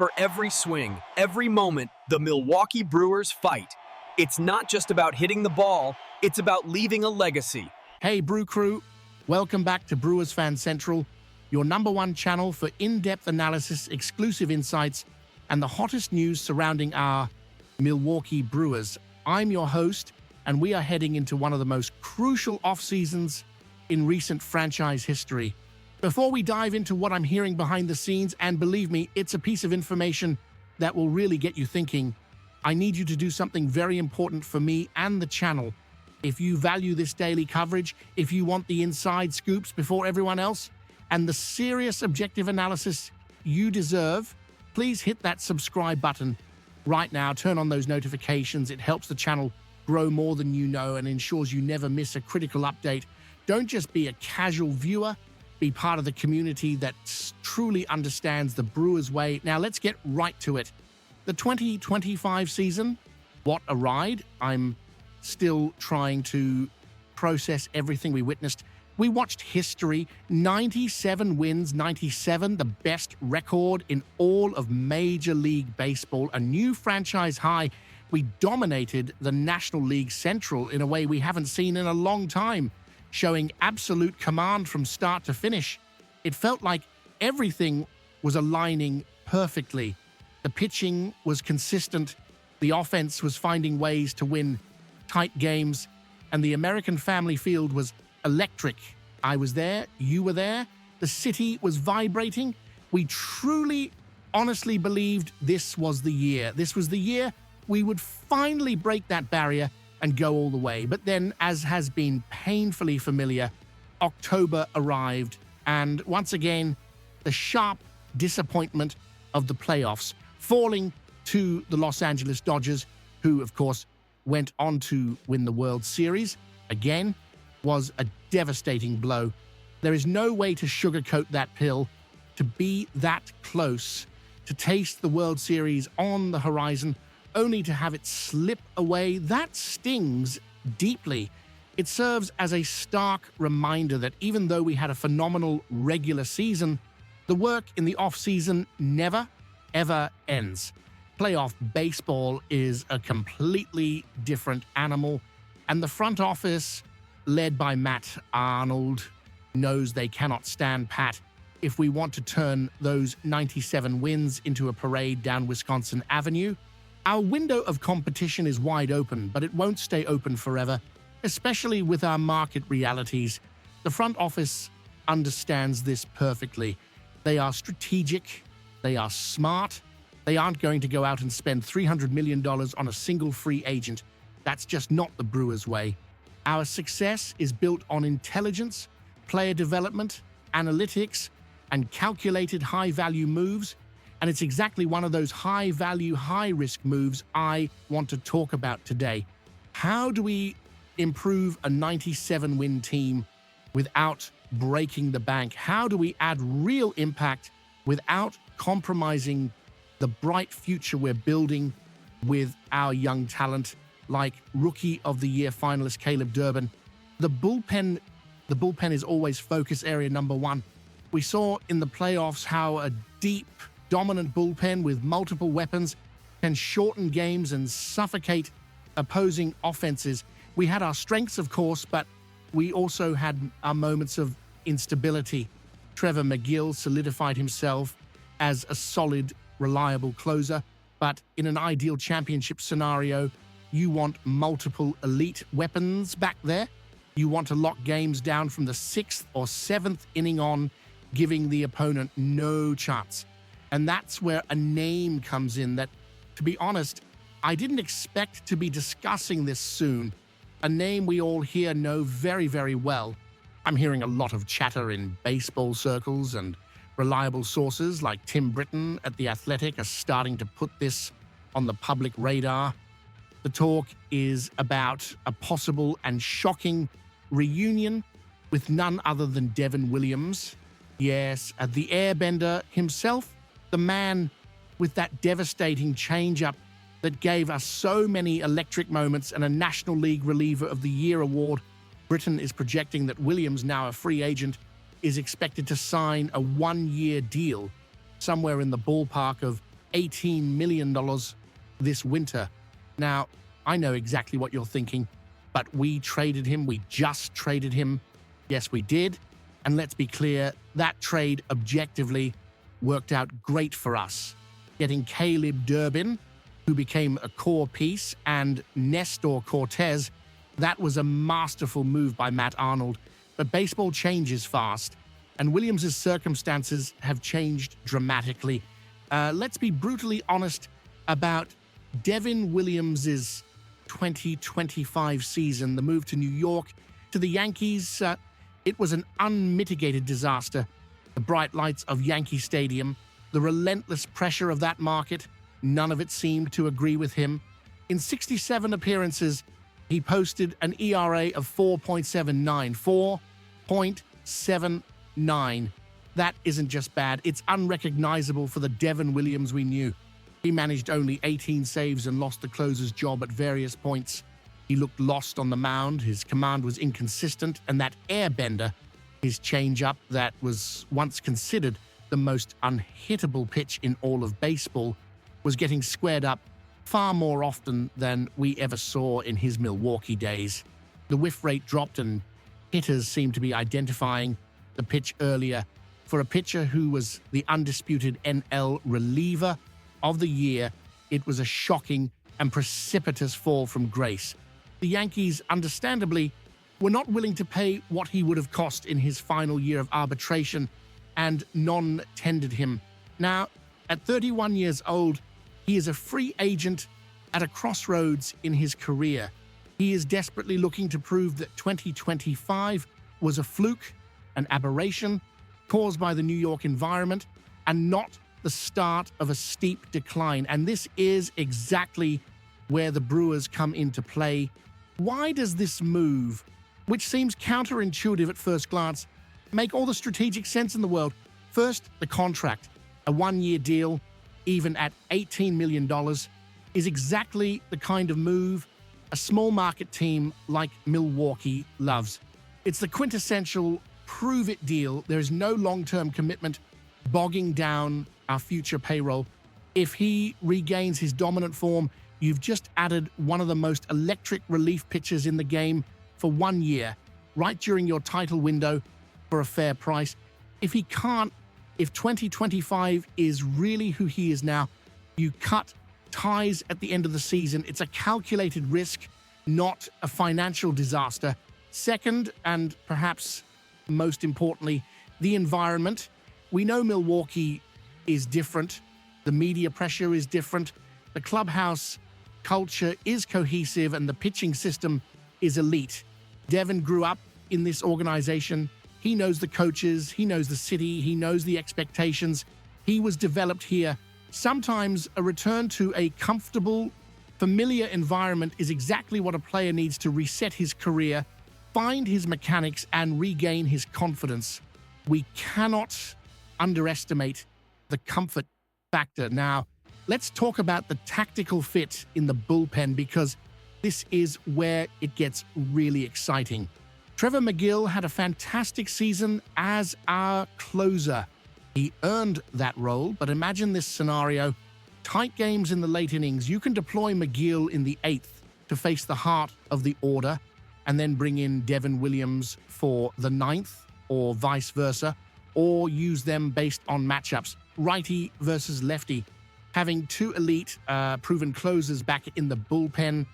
For every swing, every moment, the Milwaukee Brewers fight. It's not just about hitting the ball, it's about leaving a legacy. Hey, Brew Crew. Welcome back to Brewers Fan Central, your #1 channel for in-depth analysis, exclusive insights, and the hottest news surrounding our Milwaukee Brewers. I'm your host, and we are heading into one of the most crucial off-seasons in recent franchise history. Before we dive into what I'm hearing behind the scenes, and believe me, it's a piece of information that will really get you thinking, I need you to do something very important for me and the channel. If you value this daily coverage, if you want the inside scoops before everyone else, and the serious objective analysis you deserve, please hit that subscribe button right now. Turn on those notifications. It helps the channel grow more than you know and ensures you never miss a critical update. Don't just be a casual viewer. Be part of the community that truly understands the Brewers way. Now let's get right to it. The 2025 season, what a ride. I'm still trying to process everything we witnessed. We watched history, 97 wins, 97, the best record in all of Major League Baseball, a new franchise high. We dominated the National League Central in a way we haven't seen in a long time, showing absolute command from start to finish. It felt like everything was aligning perfectly. The pitching was consistent, the offense was finding ways to win tight games, and the American Family Field was electric. I was there, you were there, the city was vibrating. We truly, honestly believed this was the year. This was the year we would finally break that barrier and go all the way. But then, as has been painfully familiar, October arrived, and once again, the sharp disappointment of the playoffs, falling to the Los Angeles Dodgers, who, of course, went on to win the World Series, again, was a devastating blow. There is no way to sugarcoat that pill. To be that close, to taste the World Series on the horizon, only to have it slip away, that stings deeply. It serves as a stark reminder that even though we had a phenomenal regular season, the work in the off-season never, ever ends. Playoff baseball is a completely different animal, and the front office, led by Matt Arnold, knows they cannot stand pat if we want to turn those 97 wins into a parade down Wisconsin Avenue. Our window of competition is wide open, but it won't stay open forever, especially with our market realities. The front office understands this perfectly. They are strategic, they are smart, they aren't going to go out and spend $300 million on a single free agent. That's just not the Brewers' way. Our success is built on intelligence, player development, analytics, and calculated high-value moves. And it's exactly one of those high-value, high-risk moves I want to talk about today. How do we improve a 97-win team without breaking the bank? How do we add real impact without compromising the bright future we're building with our young talent, like Rookie of the Year finalist Caleb Durbin? The bullpen is always focus area #1. We saw in the playoffs how a deep, dominant bullpen with multiple weapons can shorten games and suffocate opposing offenses. We had our strengths, of course, but we also had our moments of instability. Trevor McGill solidified himself as a solid, reliable closer, but in an ideal championship scenario, you want multiple elite weapons back there. You want to lock games down from the 6th or 7th inning on, giving the opponent no chance. And that's where a name comes in that, to be honest, I didn't expect to be discussing this soon. A name we all here know very, very well. I'm hearing a lot of chatter in baseball circles, and reliable sources like Tim Britton at The Athletic are starting to put this on the public radar. The talk is about a possible and shocking reunion with none other than Devin Williams. Yes, the airbender himself, the man with that devastating changeup that gave us so many electric moments and a National League Reliever of the Year award. Britton is projecting that Williams, now a free agent, is expected to sign a one-year deal somewhere in the ballpark of $18 million this winter. Now, I know exactly what you're thinking, but we traded him. We just traded him. Yes, we did. And let's be clear, that trade objectively worked out great for us. Getting Caleb Durbin, who became a core piece, and Nestor Cortez, that was a masterful move by Matt Arnold. But baseball changes fast, and Williams' circumstances have changed dramatically. Let's be brutally honest about Devin Williams' 2025 season. The move to New York, to the Yankees, it was an unmitigated disaster. The bright lights of Yankee Stadium, the relentless pressure of that market, none of it seemed to agree with him. In 67 appearances, he posted an ERA of 4.79. 4.79. That isn't just bad, it's unrecognizable for the Devin Williams we knew. He managed only 18 saves and lost the closer's job at various points. He looked lost on the mound, his command was inconsistent, and that airbender, his changeup that was once considered the most unhittable pitch in all of baseball, was getting squared up far more often than we ever saw in his Milwaukee days. The whiff rate dropped and hitters seemed to be identifying the pitch earlier. For a pitcher who was the undisputed NL reliever of the year, it was a shocking and precipitous fall from grace. The Yankees, understandably, were not willing to pay what he would have cost in his final year of arbitration and non-tendered him. Now, at 31 years old, he is a free agent at a crossroads in his career. He is desperately looking to prove that 2025 was a fluke, an aberration, caused by the New York environment, and not the start of a steep decline. And this is exactly where the Brewers come into play. Why does this move, which seems counterintuitive at first glance, make all the strategic sense in the world? First, the contract. A one-year deal, even at $18 million, is exactly the kind of move a small market team like Milwaukee loves. It's the quintessential prove-it deal. There is no long-term commitment bogging down our future payroll. If he regains his dominant form, you've just added one of the most electric relief pitchers in the game for 1 year, right during your title window, for a fair price. If he can't, if 2025 is really who he is now, you cut ties at the end of the season. It's a calculated risk, not a financial disaster. Second, and perhaps most importantly, the environment. We know Milwaukee is different. The media pressure is different. The clubhouse culture is cohesive, and the pitching system is elite. Devin grew up in this organization. He knows the coaches, he knows the city, he knows the expectations. He was developed here. Sometimes a return to a comfortable, familiar environment is exactly what a player needs to reset his career, find his mechanics, and regain his confidence. We cannot underestimate the comfort factor. Now, let's talk about the tactical fit in the bullpen, because this is where it gets really exciting. Trevor McGill had a fantastic season as our closer. He earned that role, but imagine this scenario. Tight games in the late innings. You can deploy McGill in the 8th to face the heart of the order, and then bring in Devin Williams for the 9th, or vice versa, or use them based on matchups. Righty versus lefty. Having two elite, proven closers back in the bullpen,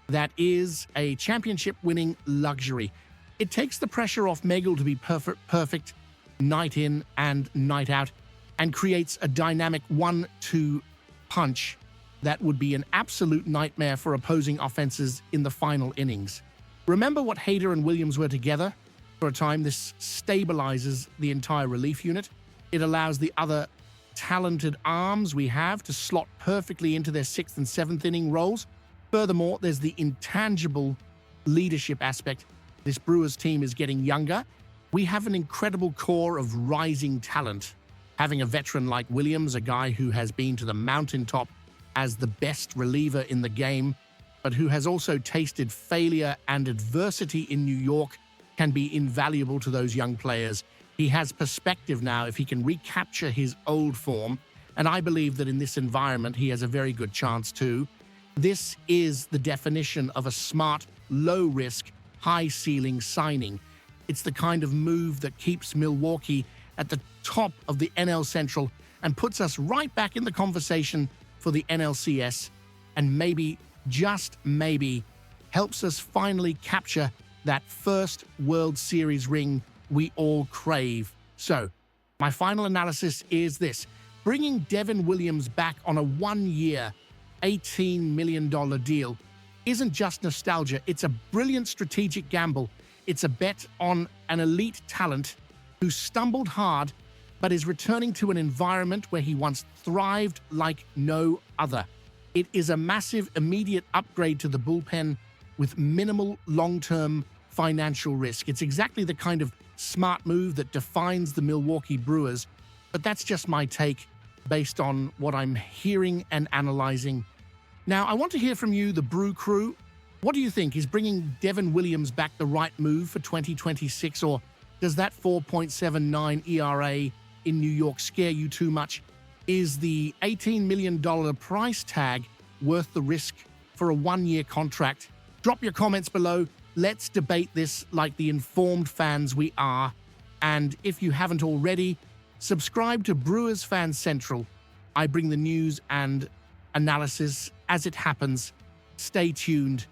that is a championship-winning luxury. It takes the pressure off Megill to be perfect night in and night out, and creates a dynamic 1-2 punch that would be an absolute nightmare for opposing offenses in the final innings. Remember what Hader and Williams were together? For a time, this stabilizes the entire relief unit. It allows the other talented arms we have to slot perfectly into their 6th and 7th inning roles. Furthermore, there's the intangible leadership aspect. This Brewers team is getting younger. We have an incredible core of rising talent. Having a veteran like Williams, a guy who has been to the mountaintop as the best reliever in the game, but who has also tasted failure and adversity in New York, can be invaluable to those young players. He has perspective now if he can recapture his old form. And I believe that in this environment, he has a very good chance too. This is the definition of a smart, low-risk, high-ceiling signing. It's the kind of move that keeps Milwaukee at the top of the NL Central and puts us right back in the conversation for the NLCS, and maybe, just maybe, helps us finally capture that first World Series ring we all crave. So, my final analysis is this. Bringing Devin Williams back on a one-year, $18 million deal isn't just nostalgia, it's a brilliant strategic gamble. It's a bet on an elite talent who stumbled hard but is returning to an environment where he once thrived like no other. It is a massive, immediate upgrade to the bullpen with minimal long-term financial risk. It's exactly the kind of smart move that defines the Milwaukee Brewers, but that's just my take based on what I'm hearing and analyzing. Now, I want to hear from you, the Brew Crew. What do you think? Is bringing Devin Williams back the right move for 2026, or does that 4.79 ERA in New York scare you too much? Is the $18 million price tag worth the risk for a one-year contract? Drop your comments below. Let's debate this like the informed fans we are. And if you haven't already, subscribe to Brewers Fan Central. I bring the news and analysis as it happens. Stay tuned.